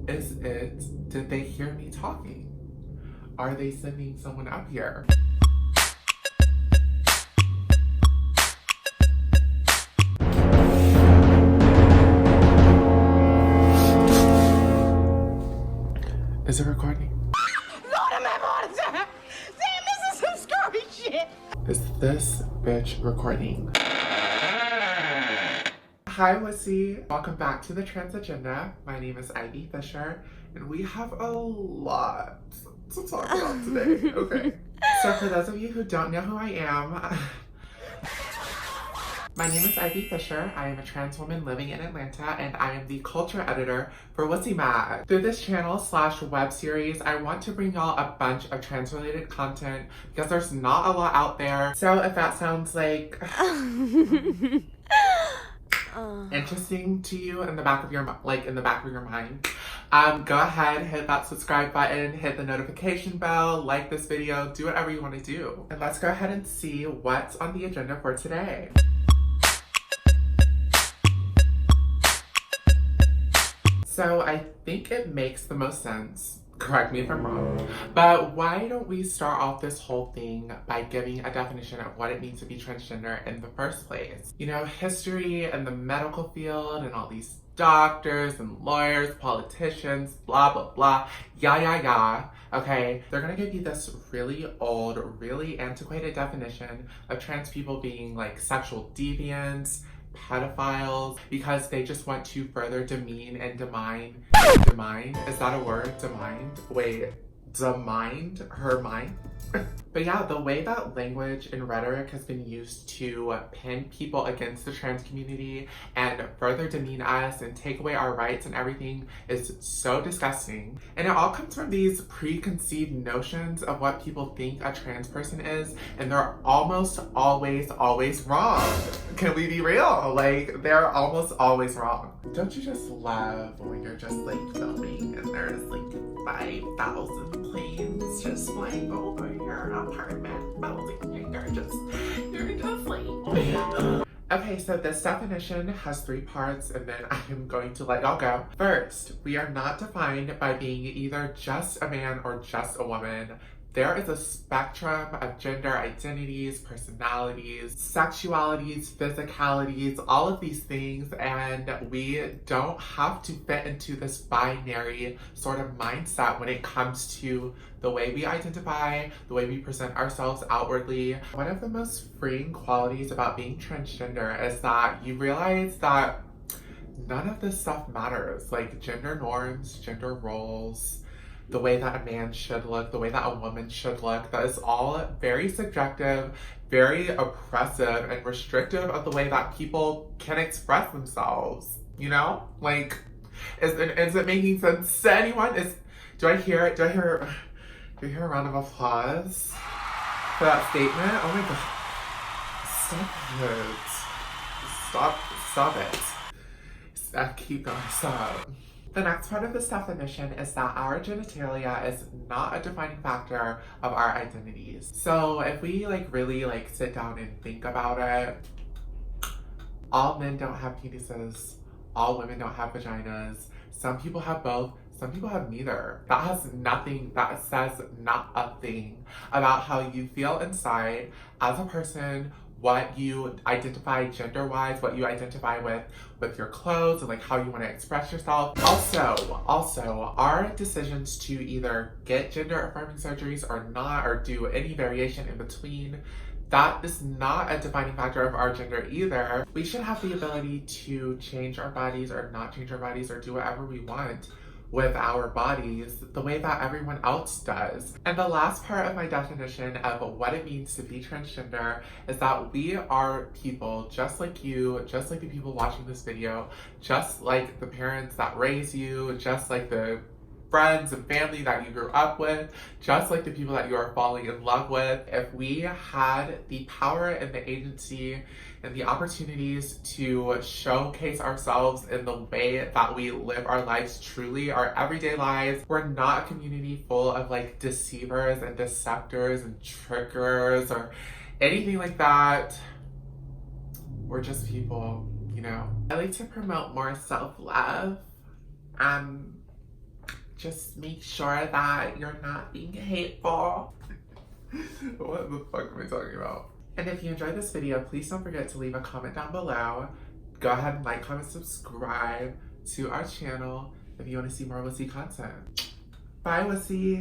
Is it, did they hear me talking? Are they sending someone up here? Is it recording? Lord have mercy! Damn, this is some scary shit! Is this bitch recording? Hi WUSSY! Welcome back to the Transgender. My name is Fischer, and we have a lot to talk about today. Okay. So for those of you who don't know who I am, my name is Fischer. I am a trans woman living in Atlanta, and I am the culture editor for WUSSY Mag. Through this channel / web series, I want to bring y'all a bunch of trans-related content because there's not a lot out there. So if that sounds like interesting to you in the back of your mind, go ahead, hit that subscribe button, hit the notification bell, like this video, do whatever you want to do. And let's go ahead and see what's on the agenda for today. So I think it makes the most sense, correct me if I'm wrong, but why don't we start off this whole thing by giving a definition of what it means to be transgender in the first place? You know, history and the medical field and all these doctors and lawyers, politicians, blah, blah, blah, okay? They're gonna give you this really old, really antiquated definition of trans people being like sexual deviants, pedophiles, because they just want to further demean and demine, is that a word? Demind her mind? But yeah, the way that language and rhetoric has been used to pin people against the trans community and further demean us and take away our rights and everything is so disgusting. And it all comes from these preconceived notions of what people think a trans person is, and they're almost always wrong. Can we be real? Like, they're almost always wrong. Don't you just love when you're just like filming and there's like 5,000 planes just flying over your apartment building and you're just like, okay, so this definition has 3 parts and then I am going to let y'all go. First, we are not defined by being either just a man or just a woman. There is a spectrum of gender identities, personalities, sexualities, physicalities, all of these things, and we don't have to fit into this binary sort of mindset when it comes to the way we identify, the way we present ourselves outwardly. One of the most freeing qualities about being transgender is that you realize that none of this stuff matters, like gender norms, gender roles, the way that a man should look, the way that a woman should look. That is all very subjective, very oppressive and restrictive of the way that people can express themselves. You know? Like, is it making sense to anyone? Do I hear a round of applause for that statement? Oh my god. Stop it. Keep going, stop. The next part of this definition is that our genitalia is not a defining factor of our identities. So if we really sit down and think about it, all men don't have penises, all women don't have vaginas, some people have both, some people have neither. That says not a thing about how you feel inside as a person, what you identify gender-wise, what you identify with your clothes, and how you want to express yourself. Also, our decisions to either get gender-affirming surgeries or not, or do any variation in between, that is not a defining factor of our gender either. We should have the ability to change our bodies or not change our bodies or do whatever we want with our bodies the way that everyone else does. And the last part of my definition of what it means to be transgender is that we are people just like you, just like the people watching this video, just like the parents that raise you, just like the friends and family that you grew up with, just like the people that you are falling in love with. If we had the power and the agency and the opportunities to showcase ourselves in the way that we live our lives truly, our everyday lives, we're not a community full of deceivers and deceptors and trickers or anything like that. We're just people, you know? I like to promote more self-love. just make sure that you're not being hateful. What the fuck am I talking about? And if you enjoyed this video, please don't forget to leave a comment down below. Go ahead and like, comment, subscribe to our channel if you want to see more WUSSY content. Bye, WUSSY!